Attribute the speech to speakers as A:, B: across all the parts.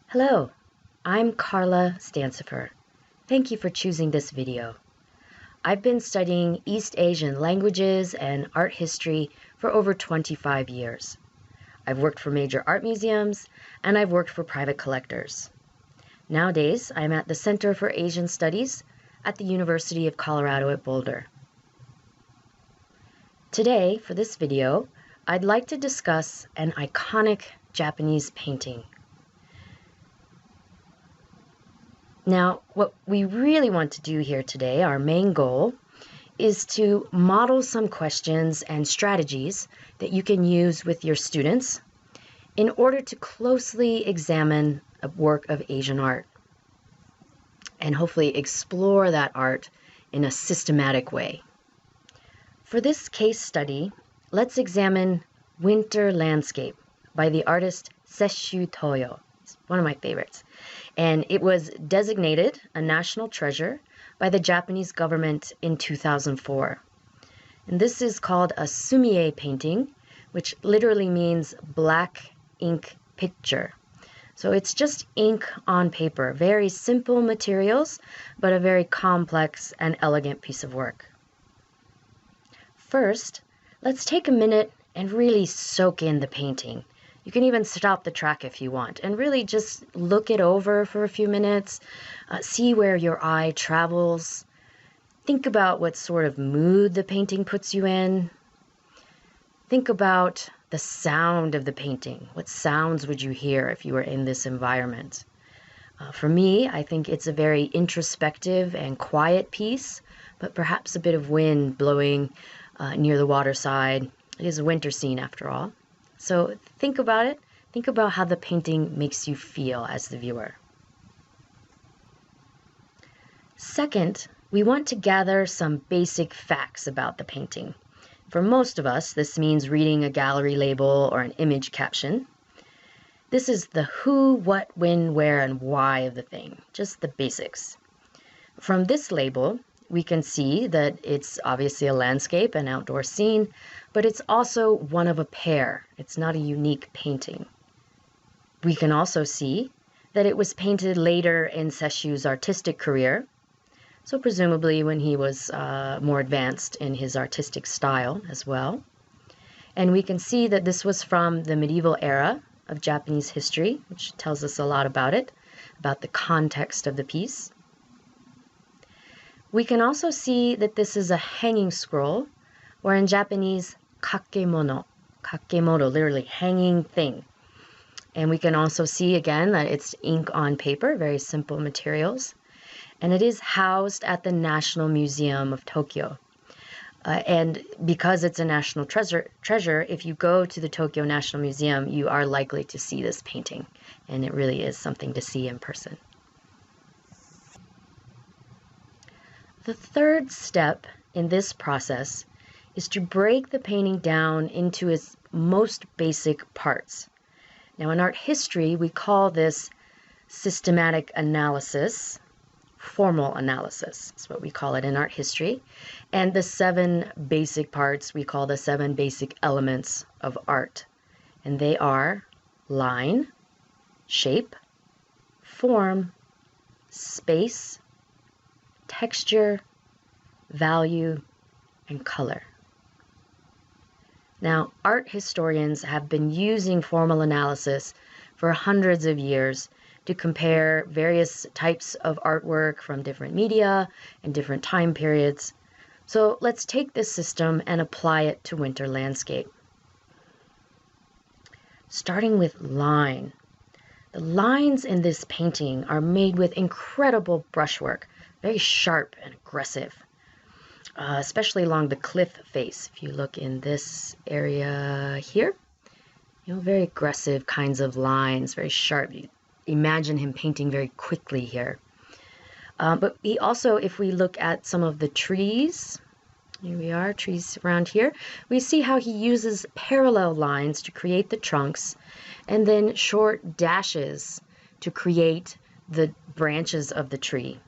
A: Hello, I'm Carla Stansifer. Thank you for choosing this video. I've been studying East Asian languages and art history for over 25 years. I've worked for major art museums and I've worked for private collectors. Nowadays, I'm at the Center for Asian Studies at the University of Colorado at Boulder. Today, for this video, I'd like to discuss an iconic Japanese painting. Now, what we really want to do here today, our main goal, is to model some questions and strategies that you can use with your students in order to closely examine a work of Asian art and hopefully explore that art in a systematic way. For this case study, let's examine Winter Landscape by the artist Seishu Toil. It's one of my favorites. And it was designated a national treasure by the Japanese government in 2004. And this is called a sumie painting, which literally means black ink picture. So it's just ink on paper, very simple materials, but a very complex and elegant piece of work. First, let's take a minute and really soak in the painting. You can even stop the track if you want and really just look it over for a few minutes, see where your eye travels, think about what sort of mood the painting puts you in, think about the sound of the painting. What sounds would you hear if you were in this environment? For me, I think it's a very introspective and quiet piece, but perhaps a bit of wind blowing near the waterside. It is a winter scene after all. So think about it. Think about how the painting makes you feel as the viewer. Second, we want to gather some basic facts about the painting. For most of us, this means reading a gallery label or an image caption. This is the who, what, when, where, and why of the thing, just the basics. From this label, we can see that it's obviously a landscape, an outdoor scene, but it's also one of a pair. It's not a unique painting. We can also see that it was painted later in Seishu's artistic career, so presumably when he was more advanced in his artistic style as well. And we can see that this was from the medieval era of Japanese history, which tells us a lot about it, about the context of the piece. We can also see that this is a hanging scroll, or in Japanese, kakemono. Kakemono, literally hanging thing. And we can also see again that it's ink on paper, very simple materials. And it is housed at the National Museum of Tokyo. And because it's a national treasure, if you go to the Tokyo National Museum, you are likely to see this painting. And it really is something to see in person. The third step in this process is to break the painting down into its most basic parts. Now, in art history, we call this systematic analysis, formal analysis. That's what we call it in art history. And the 7 basic parts we call the 7 basic elements of art. And they are line, shape, form, space, texture, value, and color. Now, art historians have been using formal analysis for hundreds of years to compare various types of artwork from different media and different time periods. So let's take this system and apply it to Winter Landscape. Starting with line. The lines in this painting are made with incredible brushwork, very sharp and aggressive, especially along the cliff face. If you look in this area here, very aggressive kinds of lines, very sharp. You imagine him painting very quickly here. But he also, if we look at some of the trees, here we are, trees around here, we see how he uses parallel lines to create the trunks and then short dashes to create the branches of the tree.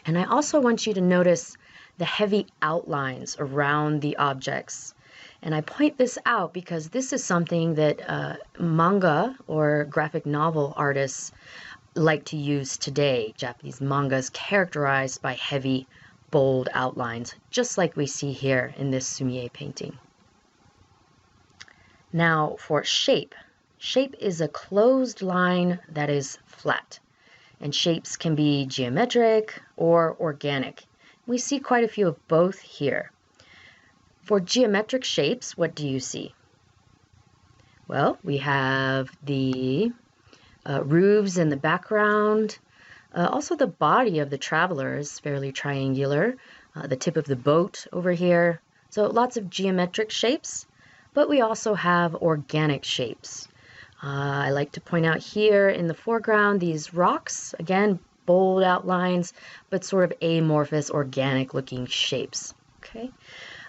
A: And I also want you to notice the heavy outlines around the objects. And I point this out because this is something that manga or graphic novel artists like to use today. Japanese manga is characterized by heavy, bold outlines, just like we see here in this sumie painting. Now for shape. Shape is a closed line that is flat, and shapes can be geometric or organic. We see quite a few of both here. For geometric shapes, what do you see? Well, we have the roofs in the background. Also the body of the traveler is fairly triangular. The tip of the boat over here. So lots of geometric shapes, but we also have organic shapes. I like to point out here in the foreground these rocks, again, bold outlines, but sort of amorphous, organic looking shapes. Okay,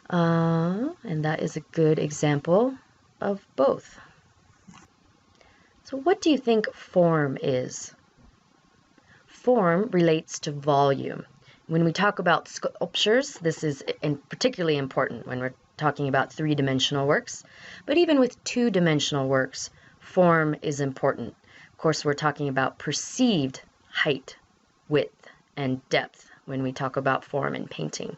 A: and that is a good example of both. So what do you think form is? Form relates to volume. When we talk about sculptures, this is particularly important when we're talking about three-dimensional works, but even with two-dimensional works, form is important. Of course, we're talking about perceived height, width, and depth when we talk about form in painting.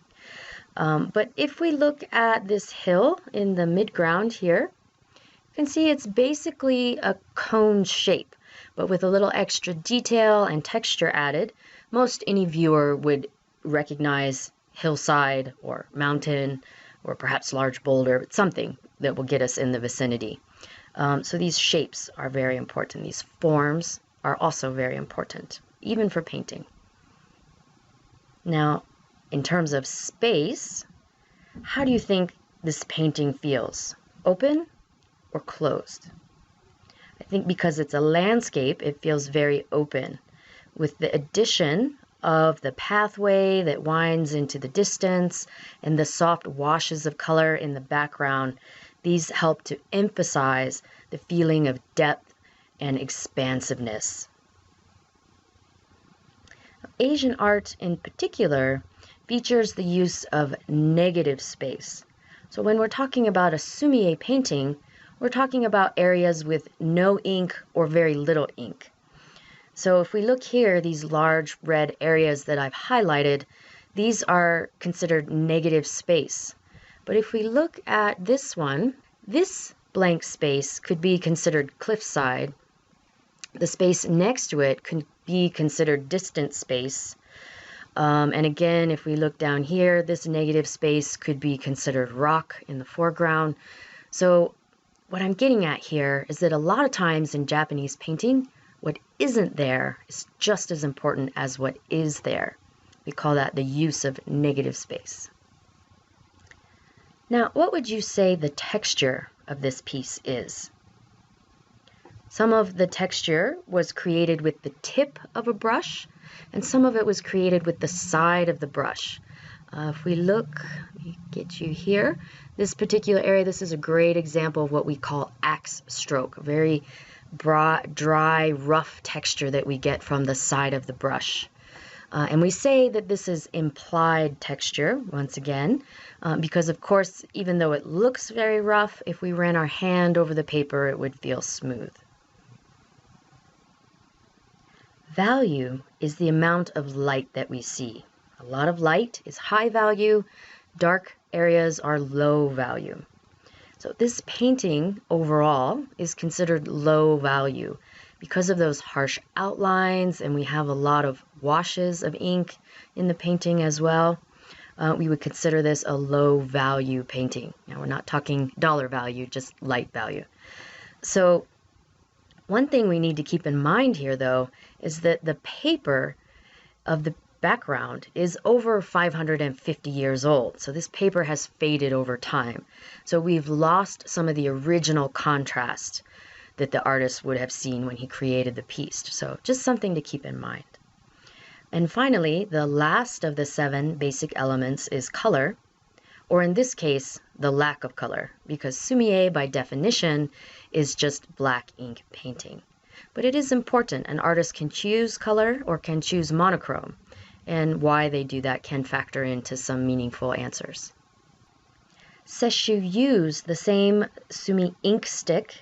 A: But if we look at this hill in the midground here, you can see it's basically a cone shape, but with a little extra detail and texture added. Most any viewer would recognize hillside or mountain or perhaps large boulder, something that will get us in the vicinity. So these shapes are very important. These forms are also very important, even for painting. Now, in terms of space, how do you think this painting feels? Open or closed? I think because it's a landscape, it feels very open. With the addition of the pathway that winds into the distance and the soft washes of color in the background, these help to emphasize the feeling of depth and expansiveness. Asian art in particular features the use of negative space. So when we're talking about a sumie painting, we're talking about areas with no ink or very little ink. So if we look here, these large red areas that I've highlighted, these are considered negative space. But if we look at this one, this blank space could be considered cliffside. The space next to it could be considered distant space. And again, if we look down here, this negative space could be considered rock in the foreground. So what I'm getting at here is that a lot of times in Japanese painting, what isn't there is just as important as what is there. We call that the use of negative space. Now, what would you say the texture of this piece is? Some of the texture was created with the tip of a brush, and some of it was created with the side of the brush. If we look, let me get you here. This particular area, this is a great example of what we call axe stroke, a very broad, dry, rough texture that we get from the side of the brush. And we say that this is implied texture, once again, because of course, even though it looks very rough, if we ran our hand over the paper, it would feel smooth. Value is the amount of light that we see. A lot of light is high value, dark areas are low value. So this painting overall is considered low value because of those harsh outlines, and we have a lot of washes of ink in the painting as well. We would consider this a low value painting. Now we're not talking dollar value, just light value. So one thing we need to keep in mind here, though, is that the paper of the background is over 550 years old. So this paper has faded over time. So we've lost some of the original contrast that the artist would have seen when he created the piece. So just something to keep in mind. And finally, the last of the 7 basic elements is color, or in this case, the lack of color, because sumie by definition is just black ink painting. But it is important. An artist can choose color or can choose monochrome, and why they do that can factor into some meaningful answers. Seishu used the same sumi ink stick,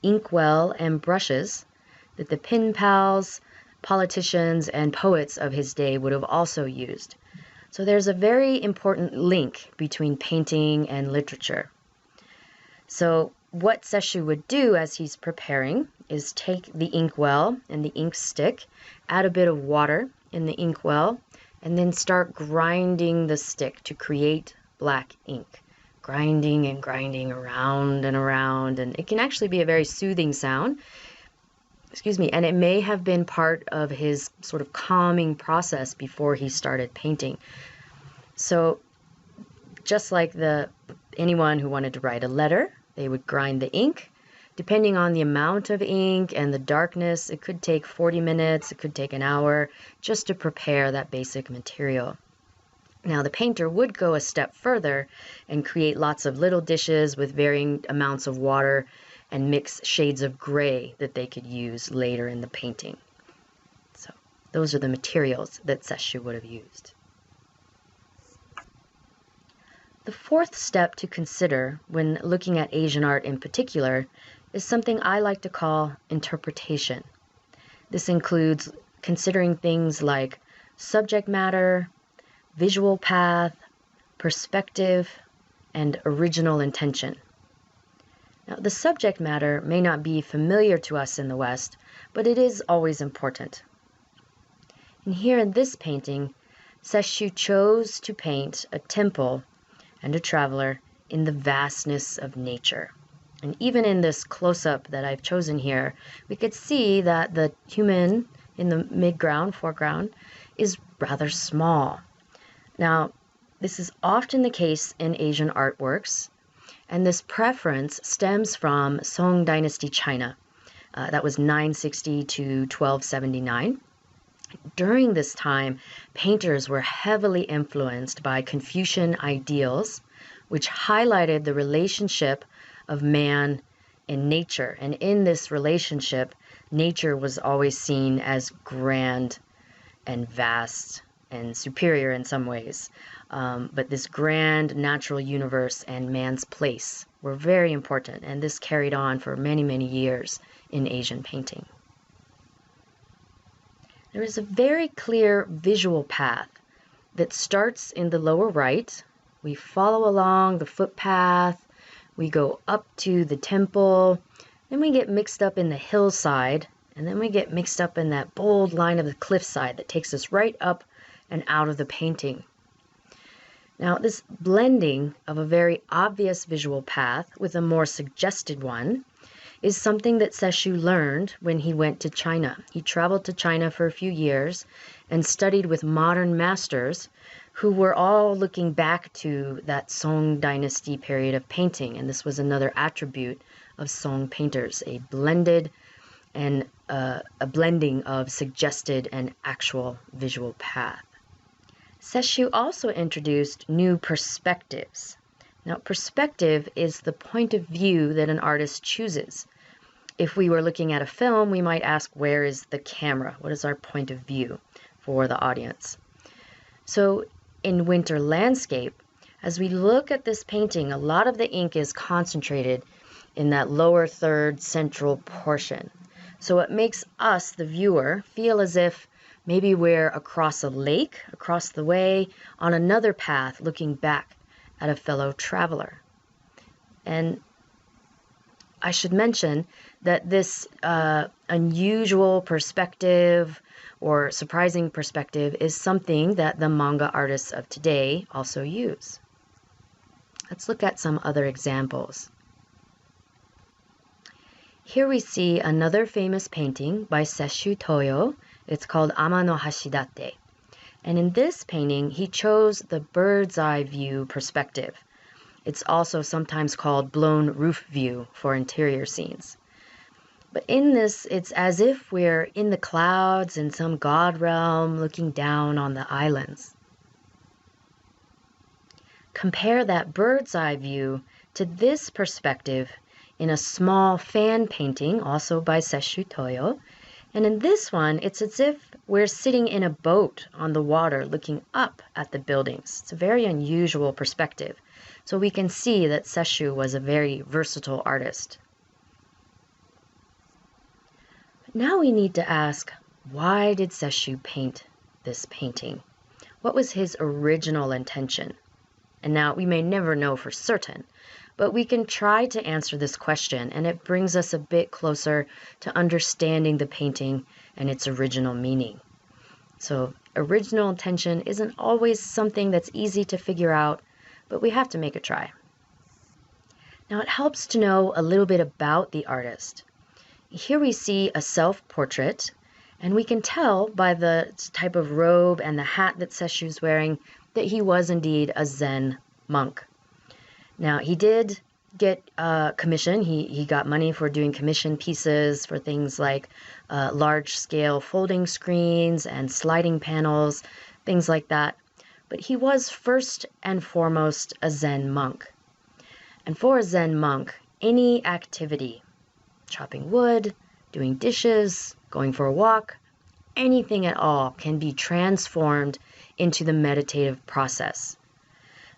A: inkwell, and brushes that the pen pals, politicians, and poets of his day would have also used. So there's a very important link between painting and literature. So what Seishu would do as he's preparing is take the inkwell and the ink stick, add a bit of water in the inkwell, and then start grinding the stick to create black ink. Grinding and grinding around and around, and it can actually be a very soothing sound. And it may have been part of his sort of calming process before he started painting. So just like anyone who wanted to write a letter, they would grind the ink. Depending on the amount of ink and the darkness, it could take 40 minutes, it could take an hour, just to prepare that basic material. Now, the painter would go a step further and create lots of little dishes with varying amounts of water and mix shades of gray that they could use later in the painting. So those are the materials that Seishu would have used. The fourth step to consider when looking at Asian art in particular is something I like to call interpretation. This includes considering things like subject matter, visual path, perspective, and original intention. Now, the subject matter may not be familiar to us in the West, but it is always important. And here in this painting, Seishu chose to paint a temple and a traveler in the vastness of nature. And even in this close-up that I've chosen here, we could see that the human in the foreground, is rather small. Now, this is often the case in Asian artworks, and this preference stems from Song Dynasty China. That was 960 to 1279. During this time, painters were heavily influenced by Confucian ideals, which highlighted the relationship of man and nature. And in this relationship, nature was always seen as grand and vast and superior in some ways. But this grand natural universe and man's place were very important, and this carried on for many, many years in Asian painting. There is a very clear visual path that starts in the lower right. We follow along the footpath, we go up to the temple, then we get mixed up in the hillside, and then we get mixed up in that bold line of the cliffside that takes us right up and out of the painting. Now, this blending of a very obvious visual path with a more suggested one is something that Seishu learned when he went to China. He traveled to China for a few years and studied with modern masters who were all looking back to that Song Dynasty period of painting. And this was another attribute of Song painters, a blending of suggested and actual visual path. Seishu also introduced new perspectives. Now, perspective is the point of view that an artist chooses. If we were looking at a film, we might ask, where is the camera? What is our point of view for the audience? So in Winter Landscape, as we look at this painting, a lot of the ink is concentrated in that lower third central portion. So it makes us, the viewer, feel as if maybe we're across a lake, across the way, on another path, looking back at a fellow traveler. And I should mention that this unusual perspective or surprising perspective is something that the manga artists of today also use. Let's look at some other examples. Here we see another famous painting by Seishu Toil. It's called Amano Hoshi. And in this painting, he chose the bird's eye view perspective. It's also sometimes called blown roof view for interior scenes. But in this, it's as if we're in the clouds in some god realm looking down on the islands. Compare that bird's eye view to this perspective in a small fan painting, also by Seishu Toil. And in this one, it's as if we're sitting in a boat on the water looking up at the buildings. It's a very unusual perspective. So we can see that Seishu was a very versatile artist. Now we need to ask, why did Seishu paint this painting? What was his original intention? And now we may never know for certain, but we can try to answer this question, and it brings us a bit closer to understanding the painting and its original meaning. So original intention isn't always something that's easy to figure out, but we have to make a try. Now it helps to know a little bit about the artist. Here we see a self-portrait, and we can tell by the type of robe and the hat that Seishu's wearing that he was indeed a Zen monk. Now, he did get commission. He got money for doing commission pieces for things like large-scale folding screens and sliding panels, things like that. But he was first and foremost a Zen monk. And for a Zen monk, any activity, chopping wood, doing dishes, going for a walk, anything at all can be transformed into the meditative process.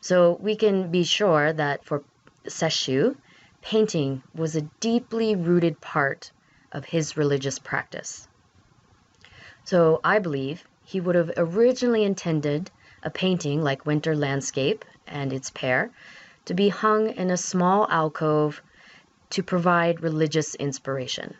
A: So we can be sure that for Seishu, painting was a deeply rooted part of his religious practice. So I believe he would have originally intended a painting like Winter Landscape and its pair to be hung in a small alcove to provide religious inspiration.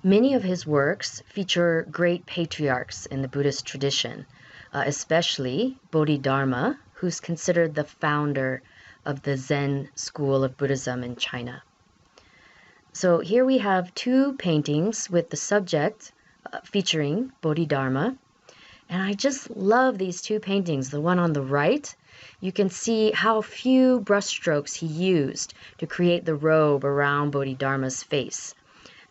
A: Many of his works feature great patriarchs in the Buddhist tradition, especially Bodhidharma, who's considered the founder of the Zen school of Buddhism in China. So here we have two paintings with the subject featuring Bodhidharma, and I just love these two paintings. The one on the right, you can see how few brushstrokes he used to create the robe around Bodhidharma's face.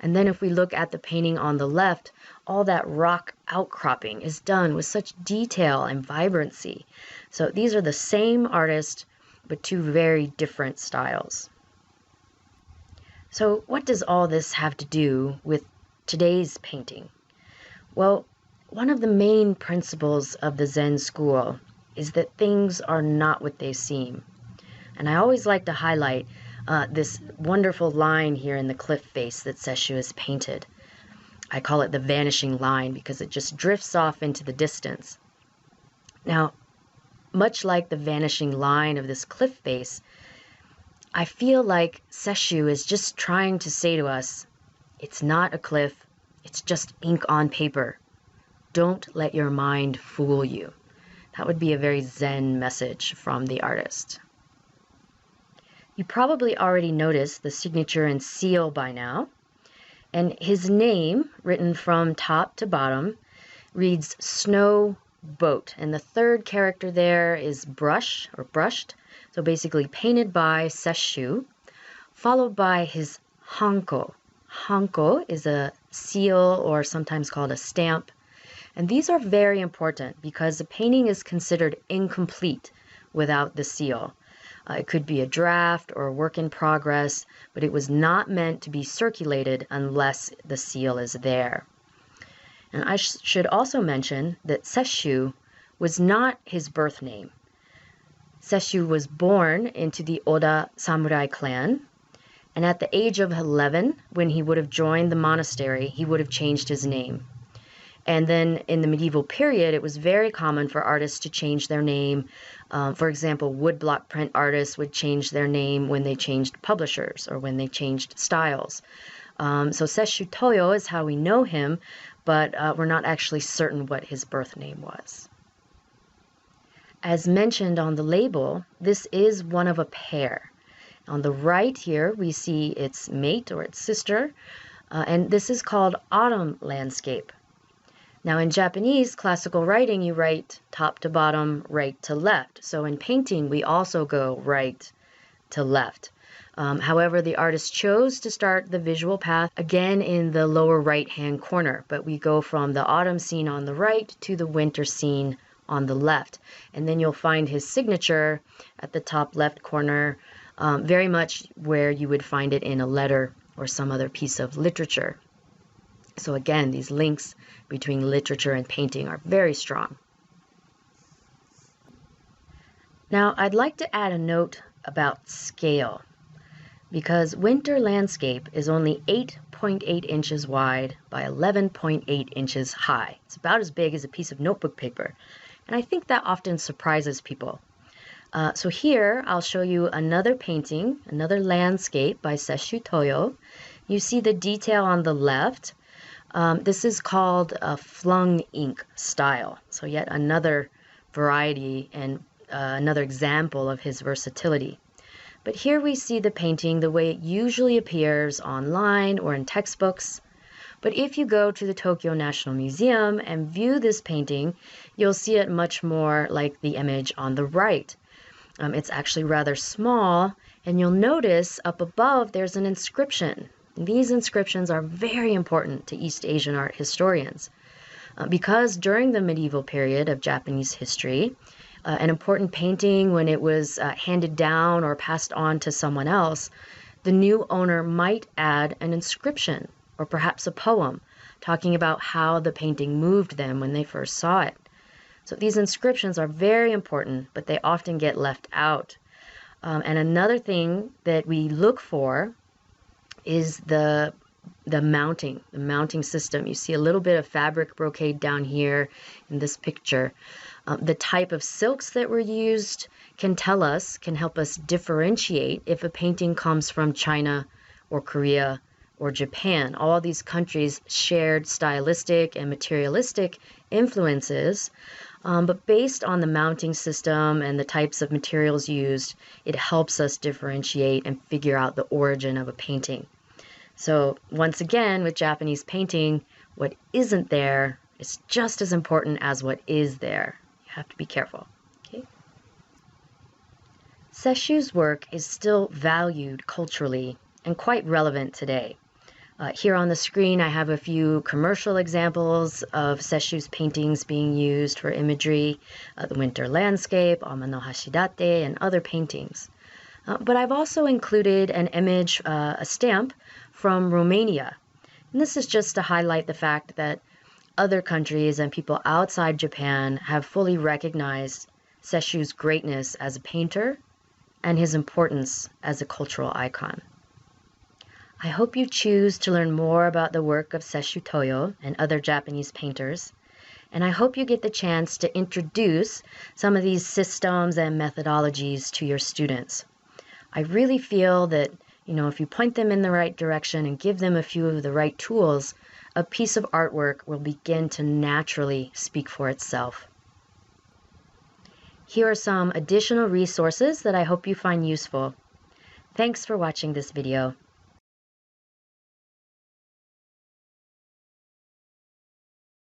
A: And then if we look at the painting on the left, all that rock outcropping is done with such detail and vibrancy. So these are the same artist, but two very different styles. So what does all this have to do with today's painting? Well, one of the main principles of the Zen school is that things are not what they seem. And I always like to highlight this wonderful line here in the cliff face that Seishu has painted. I call it the Vanishing Line because it just drifts off into the distance. Now, much like the vanishing line of this cliff face, I feel like Seishu is just trying to say to us, it's not a cliff, it's just ink on paper. Don't let your mind fool you. That would be a very Zen message from the artist. You probably already noticed the signature and seal by now. And his name, written from top to bottom, reads Snow Boat. And the third character there is brush or brushed. So basically painted by Seishu, followed by his hanko. Hanko is a seal or sometimes called a stamp. And these are very important because the painting is considered incomplete without the seal. It could be a draft or a work in progress, but it was not meant to be circulated unless the seal is there. And I should also mention that Seishu was not his birth name. Seishu was born into the Oda samurai clan, and at the age of 11, when he would have joined the monastery, he would have changed his name. And then in the medieval period, it was very common for artists to change their name. For example, woodblock print artists would change their name when they changed publishers or when they changed styles. So Seishu Toil is how we know him, but we're not actually certain what his birth name was. As mentioned on the label, this is one of a pair. On the right here, we see its mate or its sister, and this is called Autumn Landscape. Now in Japanese classical writing, you write top to bottom, right to left. So in painting, we also go right to left. However, the artist chose to start the visual path again in the lower right-hand corner, but we go from the autumn scene on the right to the winter scene on the left. And then you'll find his signature at the top left corner, very much where you would find it in a letter or some other piece of literature. So again, these links between literature and painting are very strong. Now, I'd like to add a note about scale, because winter landscape is only 8.8 inches wide by 11.8 inches high. It's about as big as a piece of notebook paper, and I think that often surprises people. So here, I'll show you another painting, another landscape by Seishu Toil. You see the detail on the left. This is called a flung ink style. So yet another variety and another example of his versatility. But here we see the painting the way it usually appears online or in textbooks. But if you go to the Tokyo National Museum and view this painting, you'll see it much more like the image on the right. It's actually rather small, and you'll notice up above there's an inscription. These inscriptions are very important to East Asian art historians because during the medieval period of Japanese history, an important painting, when it was handed down or passed on to someone else, the new owner might add an inscription or perhaps a poem talking about how the painting moved them when they first saw it. So these inscriptions are very important, but they often get left out. And another thing that we look for is the mounting system. You see a little bit of fabric brocade down here in this picture. The type of silks that were used can help us differentiate if a painting comes from China or Korea or Japan. All these countries shared stylistic and materialistic influences, but based on the mounting system and the types of materials used, it helps us differentiate and figure out the origin of a painting. So once again, with Japanese painting, what isn't there is just as important as what is there. You have to be careful. Okay? Seishu's work is still valued culturally and quite relevant today. Here on the screen, I have a few commercial examples of Seishu's paintings being used for imagery, the winter landscape, Amano Hoshi, and other paintings. But I've also included an image, a stamp from Romania. And this is just to highlight the fact that other countries and people outside Japan have fully recognized Seishu's greatness as a painter and his importance as a cultural icon. I hope you choose to learn more about the work of Seishu Toil and other Japanese painters, and I hope you get the chance to introduce some of these systems and methodologies to your students. I really feel that, if you point them in the right direction and give them a few of the right tools, a piece of artwork will begin to naturally speak for itself. Here are some additional resources that I hope you find useful. Thanks for watching this video.